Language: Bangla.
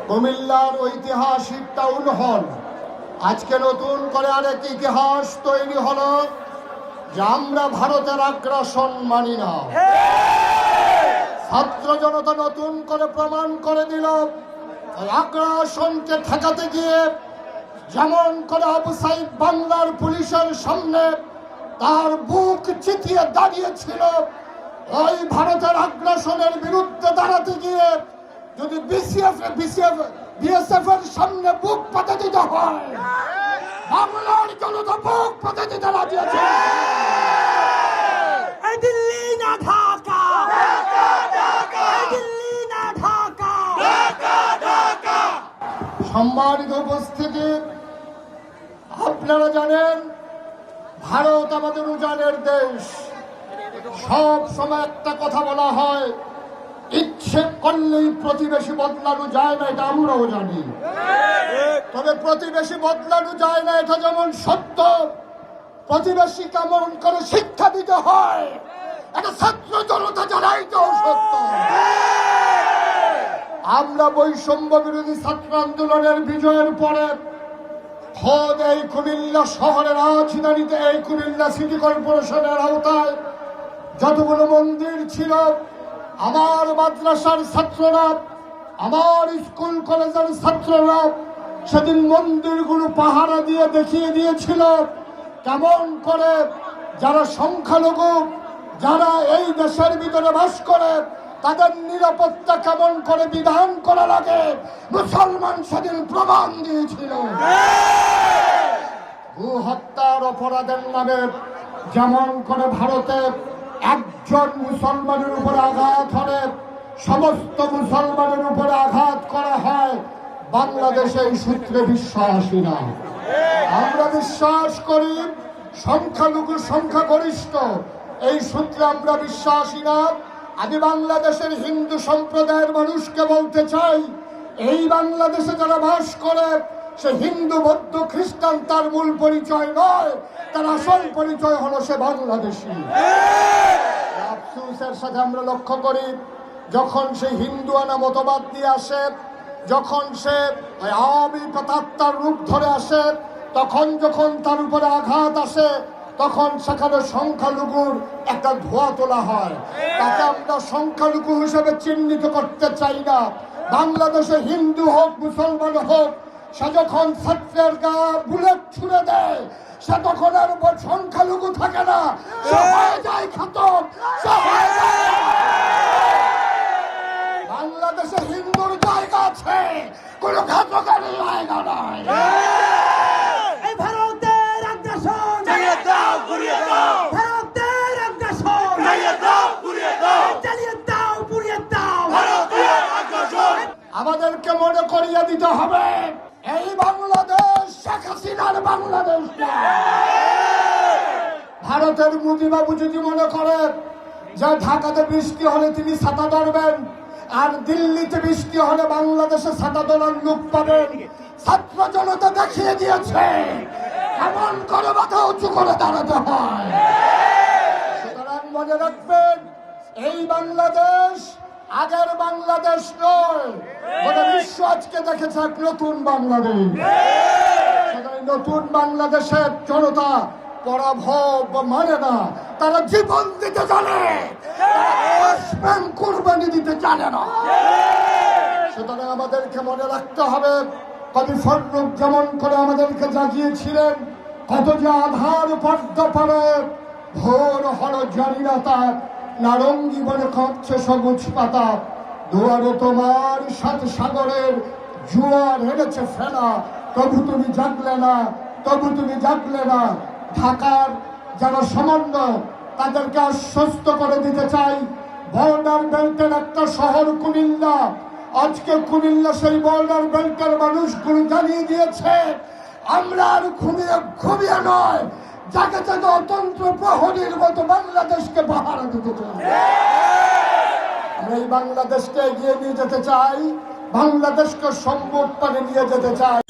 কুমিল্লার ঐতিহাসিক টাউন হল আজকে নতুন করে আরেক ইতিহাস তৈরি হলো যে আমরা ভারতের আগ্রাসন মানি না। ছাত্র জনতা নতুন করে প্রমাণ করে দিল আগ্রাসনকে ঠেকাতে গিয়ে যেমন করে আবু সাইদ বাংলার পুলিশের সামনে তার বুক চিতিয়ে দাঁড়িয়েছিল, ওই ভারতের আগ্রাসনের বিরুদ্ধে দাঁড়াতে গিয়ে যদি বিএসএফ এর সামনে বুক পাতে দিতে হয়, বাংলার জনতা বুক পাতে দিতে রাজি আছে। দিল্লি না ঢাকা, দিল্লি না ঢাকা। সম্মানিত উপস্থিতি, আপনারা জানেন ভারত আমাদের উজানের দেশ। সব সময় একটা কথা বলা হয়, ইচ্ছে করলেই প্রতিবেশী বদলানো যায় না, এটা আমরাও জানি। তবে প্রতিবেশী বদলানো যায় না এটা যেমন সত্য, প্রতিবেশী কেমন করে শিক্ষা দিতে হয় এটা ছাত্র জনতা জানাইতেও সত্য। আমরা বৈষম্য বিরোধী ছাত্র আন্দোলনের বিজয়ের পরে খোদ এই কুমিল্লা শহরের রাজধানীতে, এই কুমিল্লা সিটি কর্পোরেশনের আওতায় যতগুলো মন্দির ছিল, আমার মাদ্রাসার ছাত্ররা, আমার স্কুল কলেজের ছাত্ররা সেদিন মন্দিরগুলো পাহারা দিয়ে দেখিয়ে দিয়েছিল কেমন করে যারা সংখ্যালঘু, যারা এই দেশের ভিতরে বাস করে, তাদের নিরাপত্তা কেমন করে বিধান করা লাগে মুসলমান সেদিন প্রমাণ দিয়েছিল। ভূ হত্যার অপরাধের নামে যেমন করে ভারতে একজন মুসলমানের উপরে আঘাত হলে সমস্ত মুসলমানের উপরে আঘাত করা হয়, বাংলাদেশে এই সূত্রে বিশ্বাসী না। আমরা বিশ্বাস করি সংখ্যালঘু সংখ্যাগরিষ্ঠ, এই সূত্রে আমরা বিশ্বাসী না। আমি বাংলাদেশের হিন্দু সম্প্রদায়ের মানুষকে বলতে চাই, এই বাংলাদেশে যারা বাস করে সে হিন্দু, বৌদ্ধ, খ্রিস্টান তার মূল পরিচয় নয়, তার আসল পরিচয় হলো সে বাংলাদেশী। আফসোসের সাথে আমরা লক্ষ্য করি যখন সে হিন্দু আনা মতবাদ দিয়ে আসে, যখন সে আওয়ামী প্রেতাত্মার রূপ ধরে আসে, তখন যখন তার উপরে আঘাত আসে, তখন সেখানে সংখ্যালঘুর একটা ধোয়া তোলা হয়। তাকে আমরা সংখ্যালঘু হিসেবে চিহ্নিত করতে চাই না। বাংলাদেশে হিন্দু হোক মুসলমান হোক, সে যখন ছাত্রের গা বুলেট ছুড়ে দেয় সে তখন আর সংখ্যালঘু থাকে না, সে হয়ে যায় খাতক, সে হয়ে যায়। বাংলাদেশে হিন্দুর জায়গা আছে, কোন ঘাতকের জায়গা নাই। এই ভারতের আগ্রাসন ঘুরিয়ে দাও, ভারতের আগ্রাসন চালিয়ে দাও, ঘুরিয়ে দাও, চালিয়ে দাও, পুড়িয়ে দাও। ভারতের আগ্রাসন আমাদেরকে মনে করিয়ে দিতে হবে এই বাংলাদেশ শেখ হাসিনার বাংলাদেশ না। ভারতের মোদিবাবু যদি মনে করে যে ঢাকাতে বৃষ্টি হলে তিনি ছাতা ধরবেন আর দিল্লিতে বৃষ্টি হলে বাংলাদেশে ছাতা ধরার লোক পাবেন, ছাত্র জনতা দেখিয়ে দিয়েছে এমন করে মাথা উঁচু করে দাঁড়াতে হয়। সুতরাং মনে রাখবেন, এই বাংলাদেশ আগের বাংলাদেশ নয়, গোটা বিশ্ব আজকে দেখেছে এক নতুন বাংলাদেশ। নতুন বাংলাদেশের জনতা পরাভব মানে না, তারা জীবন দিতে জানে, কোরবানি দিতে জানে না। সুতরাং আমাদেরকে মনে রাখতে হবে কবি ফররুখ যেমন করে আমাদেরকে জাগিয়েছিলেন, কত যে আধার পর্দা পরে ভোর হলো জানি না তার, নারঙ্গি বলে কাঁপছে সবুজ পাতা, দুয়ারে তোমার সাত সাগরের জোয়ার হেরেছে ফেলা, তবু তুমি জাগলে না, তবু তুমি জাগলে না। ঢাকার যারা সমন্বয় তাদেরকে আশ্বস্ত করে দিতে চাই, বর্ডার বেল্টের একটা শহর কুমিল্লা, আজকে কুমিল্লা সেই বর্ডার বেল্টের মানুষগুলো জানিয়ে দিয়েছে আমরা আর ঘুমিয়ে নয়, যাকে যাকে অতন্ত্র প্রহরীর মতো বাংলাদেশকে পাহারা দিতে চাই। আমরা এই বাংলাদেশকে এগিয়ে নিয়ে যেতে চাই, বাংলাদেশকে সম্মুখ পানে নিয়ে যেতে চাই।